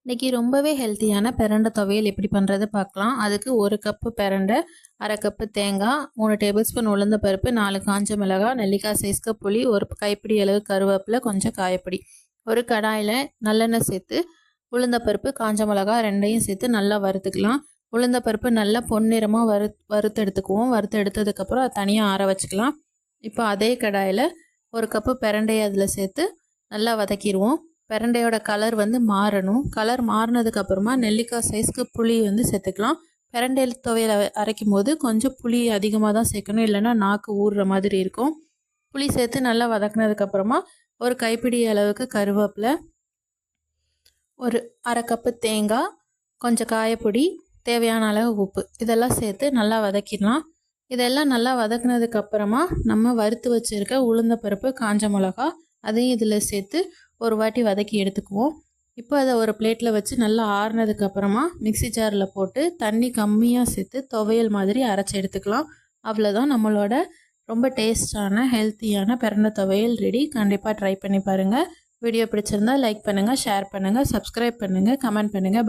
இன்றைக்கி ரொம்பவே ஹெல்த்தியான பிரண்டை துவையல் எப்படி பண்ணுறது பார்க்கலாம். அதுக்கு 1 கப்பு பிரண்டை, 1/2 கப்பு தேங்காய், 3 டேபிள் ஸ்பூன் உளுந்த பருப்பு, 4 காஞ்ச மிளகாய், நெல்லிக்காய் சைஸ்க்கு புளி, ஒரு கைப்பிடி அளவு கருவேப்பிலை, கொஞ்சம் காயப்பொடி. ஒரு கடாயில் நல்லெண்ணெய் சேர்த்து உளுந்த பருப்பு, காஞ்ச மிளகாய் ரெண்டையும் சேர்த்து நல்லா வறுத்துக்கலாம். உளுந்த பருப்பு நல்லா பொன்னிறமாக வறுத்து எடுத்துக்குவோம். வறுத்து எடுத்ததுக்கப்புறம் அதை தனியாக ஆற வச்சுக்கலாம். இப்போ அதே கடாயில் 1 கப்பு பிரண்டையை அதில் சேர்த்து நல்லா வதக்கிடுவோம். பிரண்டையோட கலர் மாறணும். கலர் மாறினதுக்கப்புறமா நெல்லிக்காய் சைஸ்க்கு புளி சேர்த்துக்கலாம். பிரண்டை துவையல் அரைக்கும் போது கொஞ்சம் புளி அதிகமாக தான் சேர்க்கணும், இல்லைன்னா நாக்கு ஊறுற மாதிரி இருக்கும். புளி சேர்த்து நல்லா வதக்கினதுக்கப்புறமா ஒரு கைப்பிடி அளவுக்கு கருவேப்பிலை, ஒரு 1/2 கப்பு தேங்காய், கொஞ்சம் காயப்பொடி, தேவையான அளவு உப்பு, இதெல்லாம் சேர்த்து நல்லா வதக்கிடலாம். இதெல்லாம் நல்லா வதக்கினதுக்கப்புறமா நம்ம வறுத்து வச்சுருக்க உளுந்த பருப்பு, காஞ்ச மிளகா அதையும் இதில் சேர்த்து ஒரு வாட்டி வதக்கி எடுத்துக்குவோம். இப்போ அதை ஒரு பிளேட்டில் வச்சு நல்லா ஆறுனதுக்கப்புறமா மிக்சி ஜாரில் போட்டு தண்ணி கம்மியாக சேர்த்து துவையல் மாதிரி அரைச்சி எடுத்துக்கலாம். அவ்வளோதான், நம்மளோட ரொம்ப டேஸ்டான ஹெல்த்தியான பிரண்டை துவையல் ரெடி. கண்டிப்பாக ட்ரை பண்ணி பாருங்கள். வீடியோ பிடிச்சிருந்தால் லைக் பண்ணுங்கள், ஷேர் பண்ணுங்கள், சப்ஸ்கிரைப் பண்ணுங்கள், கமெண்ட் பண்ணுங்கள்.